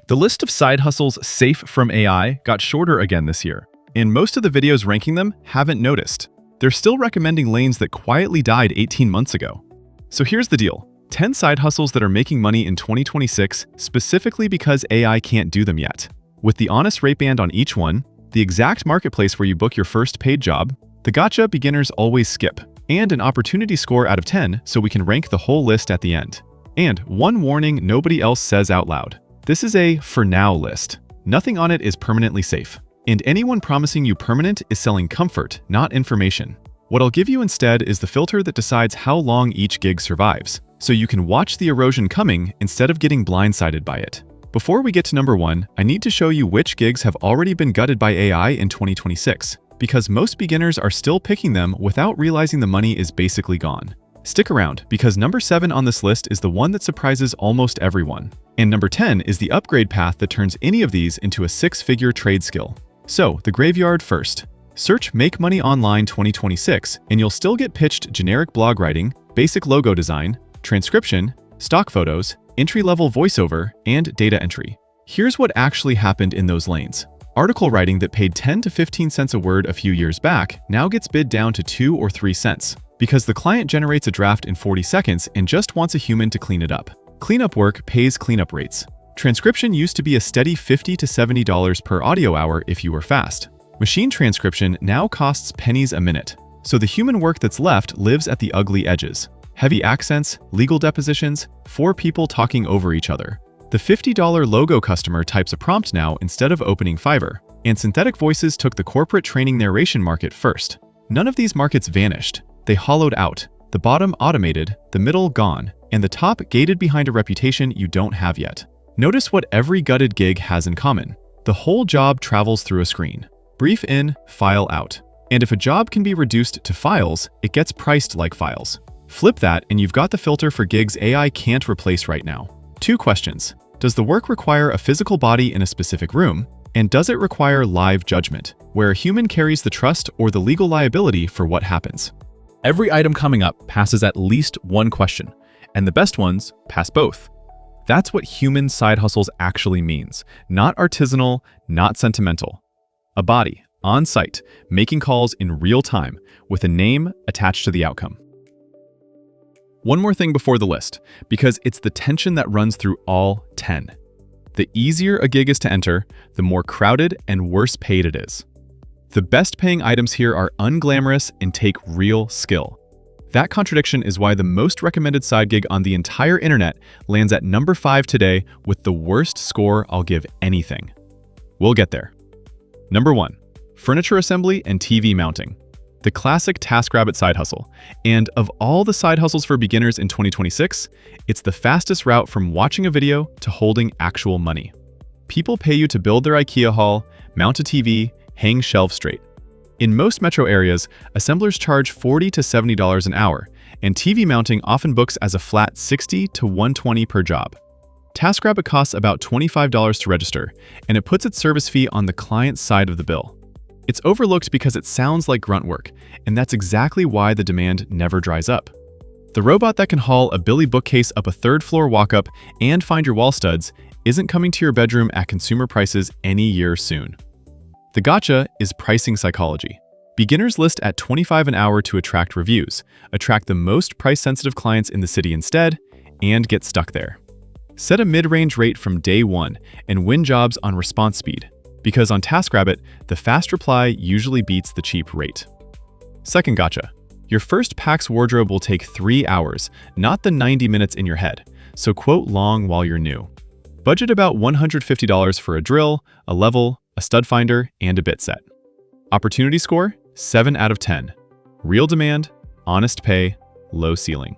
The list of side hustles safe from AI got shorter again this year, and most of the videos ranking them haven't noticed. They're still recommending lanes that quietly died 18 months ago. So here's the deal. 10 side hustles that are making money in 2026 specifically because AI can't do them yet. With the honest rate band on each one, the exact marketplace where you book your first paid job, the gotcha beginners always skip, and an opportunity score out of 10 so we can rank the whole list at the end. And one warning nobody else says out loud. This is a for now list. Nothing on it is permanently safe. And anyone promising you permanent is selling comfort, not information. What I'll give you instead is the filter that decides how long each gig survives, so you can watch the erosion coming instead of getting blindsided by it. Before we get to number 1, I need to show you which gigs have already been gutted by AI in 2026, because most beginners are still picking them without realizing the money is basically gone. Stick around, because number 7 on this list is the one that surprises almost everyone. And number 10 is the upgrade path that turns any of these into a 6-figure trade skill. So, the graveyard first. Search Make Money Online 2026 and you'll still get pitched generic blog writing, basic logo design, transcription, stock photos, entry-level voiceover, and data entry. Here's what actually happened in those lanes. Article writing that paid 10 to 15 cents a word a few years back now gets bid down to 2 or 3 cents, because the client generates a draft in 40 seconds and just wants a human to clean it up. Cleanup work pays cleanup rates. Transcription used to be a steady $50 to $70 per audio hour if you were fast. Machine transcription now costs pennies a minute, so the human work that's left lives at the ugly edges. Heavy accents, legal depositions, 4 people talking over each other. The $50 logo customer types a prompt now instead of opening Fiverr, and synthetic voices took the corporate training narration market first. None of these markets vanished. They hollowed out. The bottom automated, the middle gone, and the top gated behind a reputation you don't have yet. Notice what every gutted gig has in common. The whole job travels through a screen. Brief in, file out. And if a job can be reduced to files, it gets priced like files. Flip that and you've got the filter for gigs AI can't replace right now. 2 questions. Does the work require a physical body in a specific room? And does it require live judgment, where a human carries the trust or the legal liability for what happens? Every item coming up passes at least one question, and the best ones pass both. That's what human side hustles actually means. Not artisanal, not sentimental. A body, on site, making calls in real time, with a name attached to the outcome. One more thing before the list, because it's the tension that runs through all 10. The easier a gig is to enter, the more crowded and worse paid it is. The best paying items here are unglamorous and take real skill. That contradiction is why the most recommended side gig on the entire internet lands at number 5 today with the worst score I'll give anything. We'll get there. Number 1, furniture assembly and TV mounting. The classic TaskRabbit side hustle. And of all the side hustles for beginners in 2026, it's the fastest route from watching a video to holding actual money. People pay you to build their IKEA haul, mount a TV, hang shelves straight. In most metro areas, assemblers charge $40 to $70 an hour, and TV mounting often books as a flat $60 to $120 per job. TaskRabbit costs about $25 to register, and it puts its service fee on the client's side of the bill. It's overlooked because it sounds like grunt work, and that's exactly why the demand never dries up. The robot that can haul a Billy bookcase up a 3rd floor walk-up and find your wall studs isn't coming to your bedroom at consumer prices any year soon. The gotcha is pricing psychology. Beginners list at $25 an hour to attract reviews, attract the most price-sensitive clients in the city instead, and get stuck there. Set a mid-range rate from day 1 and win jobs on response speed, because on TaskRabbit, the fast reply usually beats the cheap rate. Second gotcha. Your first PAX wardrobe will take 3 hours, not the 90 minutes in your head, so quote long while you're new. Budget about $150 for a drill, a level, a stud finder, and a bit set. Opportunity score, 7 out of 10. Real demand, honest pay, low ceiling.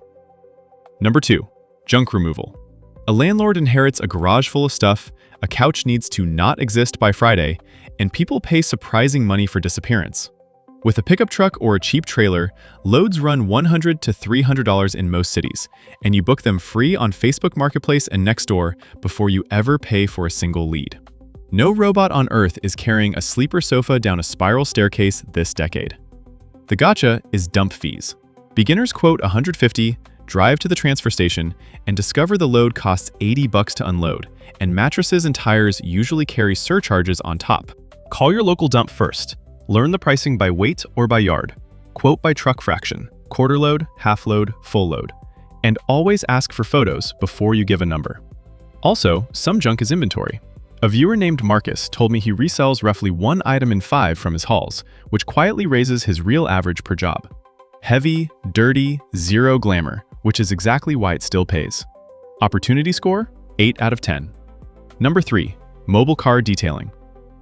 Number 2, junk removal. A landlord inherits a garage full of stuff, a couch needs to not exist by Friday, and people pay surprising money for disappearance. With a pickup truck or a cheap trailer, loads run $100 to $300 in most cities, and you book them free on Facebook Marketplace and Nextdoor before you ever pay for a single lead. No robot on Earth is carrying a sleeper sofa down a spiral staircase this decade. The gotcha is dump fees. Beginners quote $150, drive to the transfer station, and discover the load costs $80 to unload, and mattresses and tires usually carry surcharges on top. Call your local dump first. Learn the pricing by weight or by yard. Quote by truck fraction, quarter load, half load, full load. And always ask for photos before you give a number. Also, some junk is inventory. A viewer named Marcus told me he resells roughly 1 item in 5 from his hauls, which quietly raises his real average per job. Heavy, dirty, zero glamour, which is exactly why it still pays. Opportunity score, 8 out of 10. Number 3, mobile car detailing.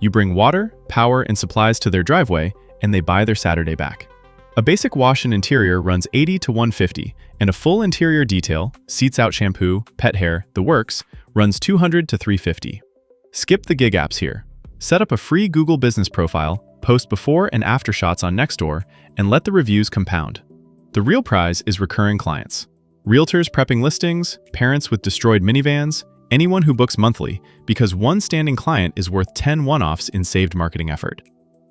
You bring water, power, and supplies to their driveway, and they buy their Saturday back. A basic wash and interior runs $80 to $150, and a full interior detail, seats out shampoo, pet hair, the works, runs $200 to $350. Skip the gig apps here. Set up a free Google business profile, post before and after shots on Nextdoor, and let the reviews compound. The real prize is recurring clients. Realtors prepping listings, parents with destroyed minivans, anyone who books monthly, because one standing client is worth 10 one-offs in saved marketing effort.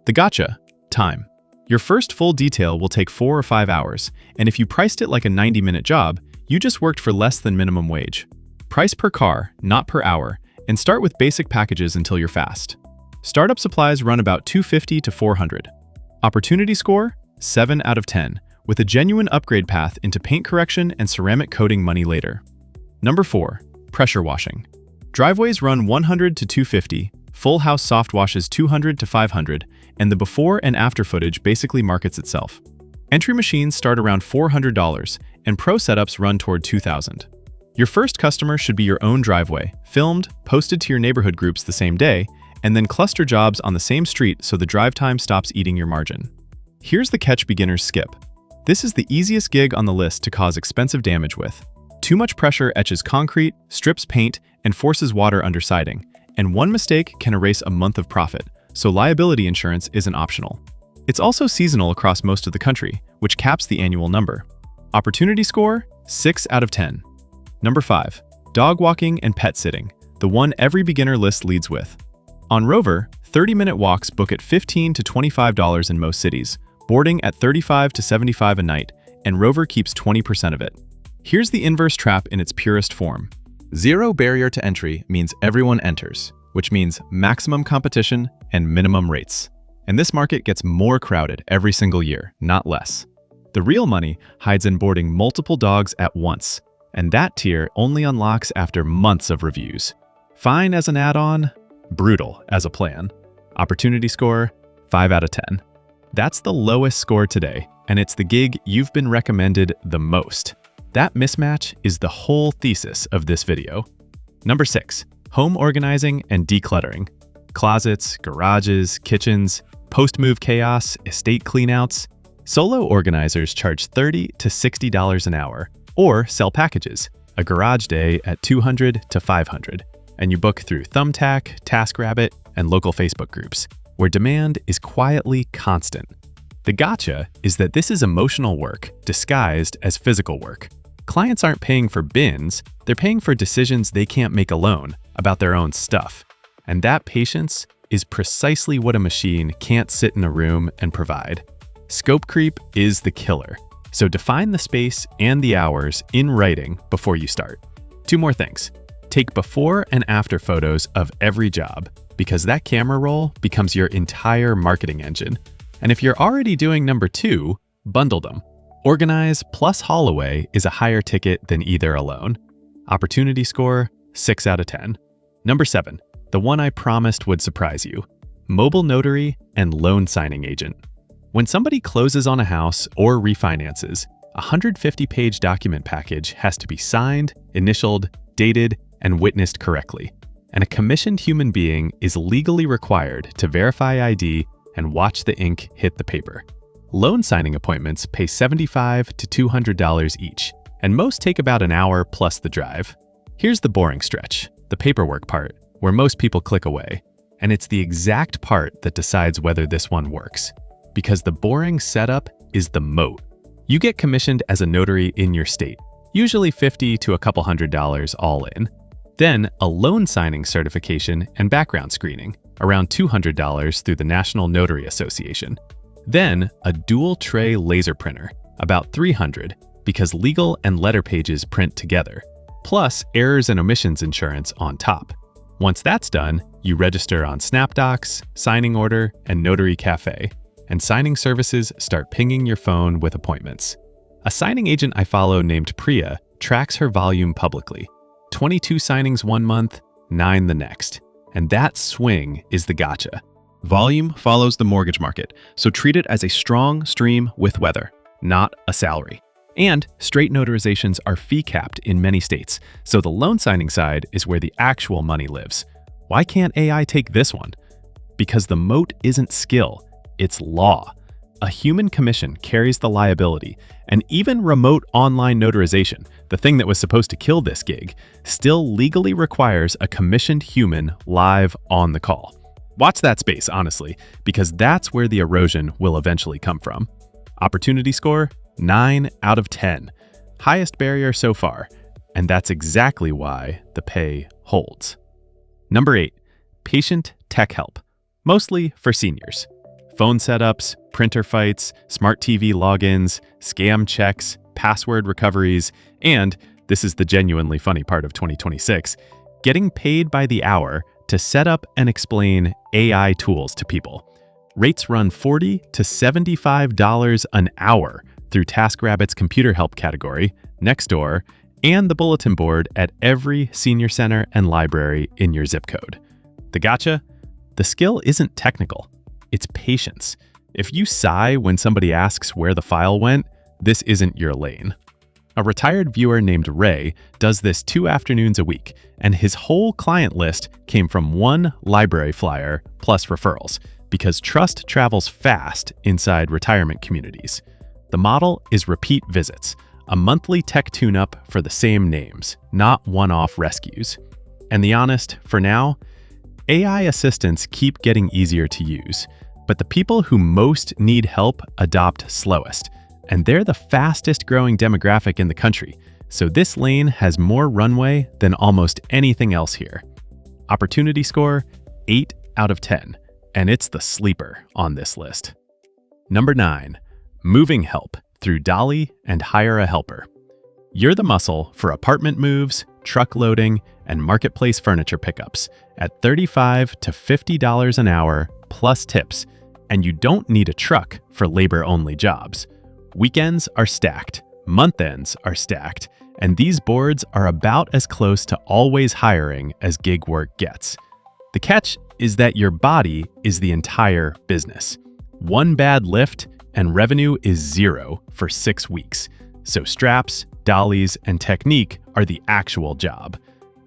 The gotcha: time. Your first full detail will take 4 or 5 hours, and if you priced it like a 90-minute job, you just worked for less than minimum wage. Price per car, not per hour, and start with basic packages until you're fast. Startup supplies run about $250 to $400. Opportunity score, 7 out of 10, with a genuine upgrade path into paint correction and ceramic coating money later. Number 4, pressure washing. Driveways run $100 to $250, full house soft washes $200 to $500, and the before and after footage basically markets itself. Entry machines start around $400, and pro setups run toward $2,000. Your first customer should be your own driveway, filmed, posted to your neighborhood groups the same day, and then cluster jobs on the same street so the drive time stops eating your margin. Here's the catch beginners skip. This is the easiest gig on the list to cause expensive damage with. Too much pressure etches concrete, strips paint, and forces water under siding, and one mistake can erase a month of profit, so liability insurance isn't optional. It's also seasonal across most of the country, which caps the annual number. Opportunity score, 6 out of 10. Number 5, dog walking and pet sitting, the one every beginner list leads with. On Rover, 30-minute walks book at $15 to $25 in most cities, boarding at $35 to $75 a night, and Rover keeps 20% of it. Here's the inverse trap in its purest form. Zero barrier to entry means everyone enters, which means maximum competition and minimum rates. And this market gets more crowded every single year, not less. The real money hides in boarding multiple dogs at once, and that tier only unlocks after months of reviews. Fine as an add-on, brutal as a plan. Opportunity score, 5 out of 10. That's the lowest score today, and it's the gig you've been recommended the most. That mismatch is the whole thesis of this video. Number 6, home organizing and decluttering. Closets, garages, kitchens, post-move chaos, estate cleanouts. Solo organizers charge $30 to $60 an hour, or sell packages, a garage day at $200 to $500, and you book through Thumbtack, TaskRabbit, and local Facebook groups, where demand is quietly constant. The gotcha is that this is emotional work disguised as physical work. Clients aren't paying for bins, they're paying for decisions they can't make alone about their own stuff. And that patience is precisely what a machine can't sit in a room and provide. Scope creep is the killer. So define the space and the hours in writing before you start. 2 more things. Take before and after photos of every job, because that camera roll becomes your entire marketing engine. And if you're already doing number 2, bundle them. Organize plus haul away is a higher ticket than either alone. Opportunity score, 6 out of 10. Number 7, the one I promised would surprise you. Mobile notary and loan signing agent. When somebody closes on a house or refinances, a 150-page document package has to be signed, initialed, dated, and witnessed correctly. And a commissioned human being is legally required to verify ID and watch the ink hit the paper. Loan signing appointments pay $75 to $200 each, and most take about an hour plus the drive. Here's the boring stretch, the paperwork part, where most people click away. And it's the exact part that decides whether this one works. Because the boring setup is the moat. You get commissioned as a notary in your state, usually $50 to a couple $100 all in. Then a loan signing certification and background screening, around $200 through the National Notary Association. Then a dual tray laser printer, about $300, because legal and letter pages print together, plus errors and omissions insurance on top. Once that's done, you register on SnapDocs, Signing Order, and Notary Cafe, and signing services start pinging your phone with appointments. A signing agent I follow named Priya tracks her volume publicly. 22 signings one month, 9 the next. And that swing is the gotcha. Volume follows the mortgage market, so treat it as a strong stream with weather, not a salary. And straight notarizations are fee-capped in many states, so the loan signing side is where the actual money lives. Why can't AI take this one? Because the moat isn't skill, it's law. A human commission carries the liability, and even remote online notarization, the thing that was supposed to kill this gig, still legally requires a commissioned human live on the call. Watch that space, honestly, because that's where the erosion will eventually come from. Opportunity score, 9 out of 10. Highest barrier so far, and that's exactly why the pay holds. Number 8, patient tech help, mostly for seniors. Phone setups, printer fights, smart TV logins, scam checks, password recoveries, and, this is the genuinely funny part of 2026, getting paid by the hour to set up and explain AI tools to people. Rates run $40 to $75 an hour through TaskRabbit's computer help category, Nextdoor, and the bulletin board at every senior center and library in your zip code. The gotcha? The skill isn't technical. It's patience. If you sigh when somebody asks where the file went, this isn't your lane. A retired viewer named Ray does this 2 afternoons a week, and his whole client list came from one library flyer plus referrals, because trust travels fast inside retirement communities. The model is repeat visits, a monthly tech tune-up for the same names, not one-off rescues. And the honest, for now, AI assistants keep getting easier to use, but the people who most need help adopt slowest, and they're the fastest growing demographic in the country, so this lane has more runway than almost anything else here. Opportunity score, 8 out of 10, and it's the sleeper on this list. Number 9, moving help through Dolly and HireAHelper. You're the muscle for apartment moves, truck loading, and marketplace furniture pickups at $35 to $50 an hour plus tips, and you don't need a truck for labor-only jobs. Weekends are stacked, month ends are stacked, and these boards are about as close to always hiring as gig work gets. The catch is that your body is the entire business. One bad lift and revenue is 0 for 6 weeks. So straps, dollies, and technique are the actual job.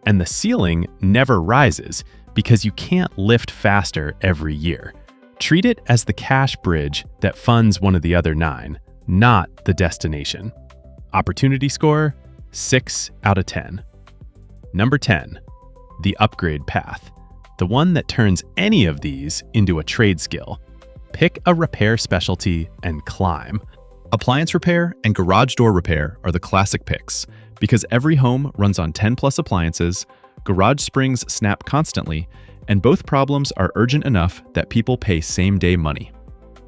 And the ceiling never rises because you can't lift faster every year. Treat it as the cash bridge that funds one of the other 9, not the destination. Opportunity score, 6 out of 10. Number 10, the upgrade path, the one that turns any of these into a trade skill. Pick a repair specialty and climb. Appliance repair and garage door repair are the classic picks because every home runs on 10+ appliances, garage springs snap constantly, and both problems are urgent enough that people pay same-day money.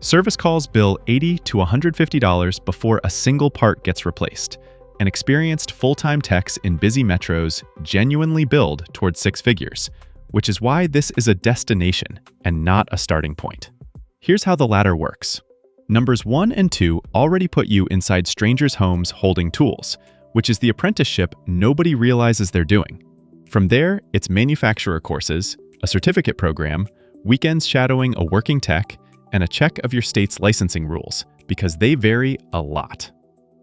Service calls bill $80 to $150 before a single part gets replaced, and experienced full-time techs in busy metros genuinely build towards 6 figures, which is why this is a destination and not a starting point. Here's how the ladder works. Numbers 1 and 2 already put you inside strangers' homes holding tools, which is the apprenticeship nobody realizes they're doing. From there, it's manufacturer courses, a certificate program, weekends shadowing a working tech, and a check of your state's licensing rules, because they vary a lot.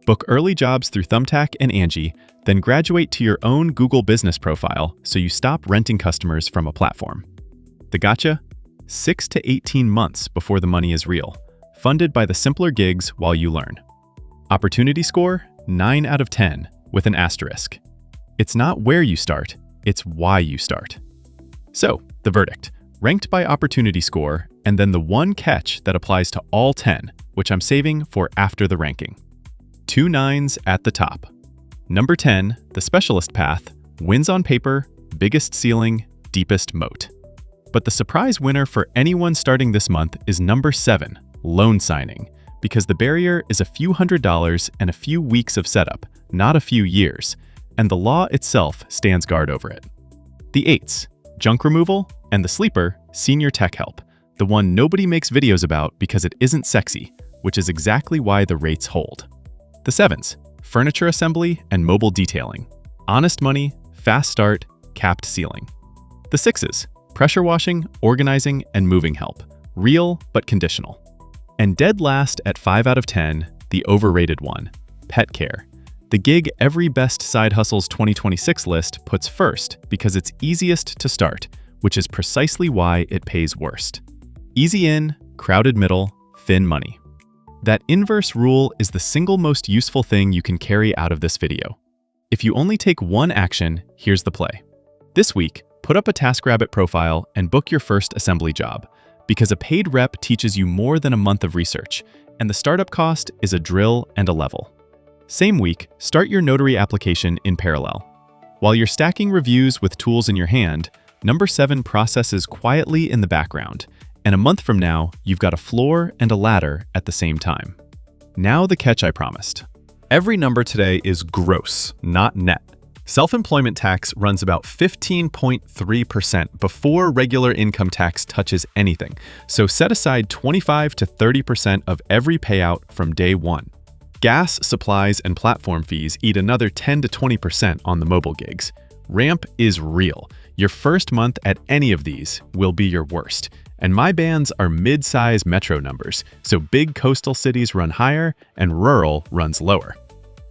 Book early jobs through Thumbtack and Angie, then graduate to your own Google business profile so you stop renting customers from a platform. The gotcha? 6 to 18 months before the money is real, funded by the simpler gigs while you learn. Opportunity score, 9 out of 10, with an asterisk. It's not where you start, it's why you start. So, the verdict, ranked by opportunity score, and then the one catch that applies to all 10, which I'm saving for after the ranking. 2 9s at the top. Number 10, the specialist path, wins on paper, biggest ceiling, deepest moat. But the surprise winner for anyone starting this month is number 7, loan signing, because the barrier is a few $100s and a few weeks of setup, not a few years, and the law itself stands guard over it. The 8s, junk removal, and the sleeper, senior tech help, the one nobody makes videos about because it isn't sexy, which is exactly why the rates hold. The 7s, furniture assembly and mobile detailing, honest money, fast start, capped ceiling. The 6s, pressure washing, organizing, and moving help, real but conditional. And dead last at 5 out of 10, the overrated one, pet care. The gig every Best Side Hustles 2026 list puts first because it's easiest to start, which is precisely why it pays worst. Easy in, crowded middle, thin money. That inverse rule is the single most useful thing you can carry out of this video. If you only take one action, here's the play. This week, put up a TaskRabbit profile and book your first assembly job, because a paid rep teaches you more than a month of research, and the startup cost is a drill and a level. Same week, start your notary application in parallel. While you're stacking reviews with tools in your hand, number 7 processes quietly in the background, and a month from now, you've got a floor and a ladder at the same time. Now the catch I promised. Every number today is gross, not net. Self-employment tax runs about 15.3% before regular income tax touches anything, so set aside 25 to 30% of every payout from day one. Gas, supplies, and platform fees eat another 10 to 20% on the mobile gigs. Ramp is real. Your first month at any of these will be your worst. And my bands are mid-size metro numbers, so big coastal cities run higher and rural runs lower.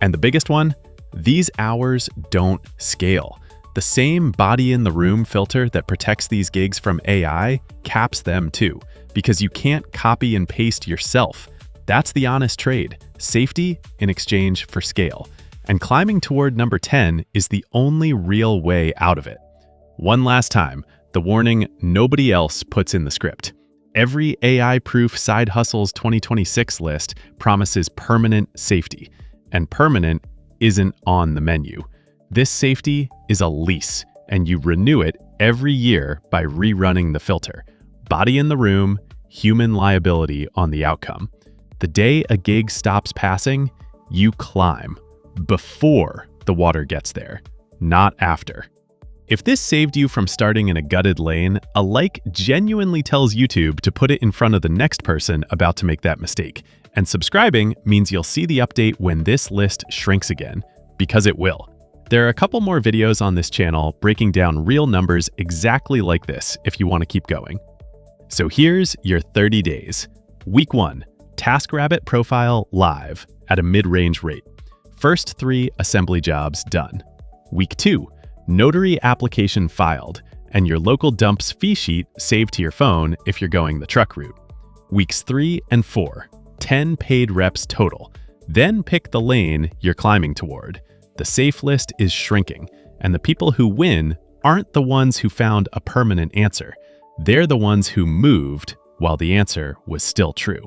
And the biggest one? These hours don't scale. The same body in the room filter that protects these gigs from AI caps them too, because you can't copy and paste yourself. That's the honest trade, safety in exchange for scale. And climbing toward number 10 is the only real way out of it. One last time, the warning nobody else puts in the script. Every AI-proof Side Hustles 2026 list promises permanent safety, and permanent isn't on the menu. This safety is a lease, and you renew it every year by rerunning the filter. Body in the room, human liability on the outcome. The day a gig stops passing, you climb before the water gets there, not after. If this saved you from starting in a gutted lane, a like genuinely tells YouTube to put it in front of the next person about to make that mistake. And subscribing means you'll see the update when this list shrinks again, because it will. There are a couple more videos on this channel breaking down real numbers exactly like this if you want to keep going. So here's your 30 days. Week 1, TaskRabbit profile live at a mid-range rate. First 3 assembly jobs done. Week 2, notary application filed, and your local dumps fee sheet saved to your phone if you're going the truck route. Weeks 3 and 4, 10 paid reps total. Then pick the lane you're climbing toward. The safe list is shrinking, and the people who win aren't the ones who found a permanent answer. They're the ones who moved while the answer was still true.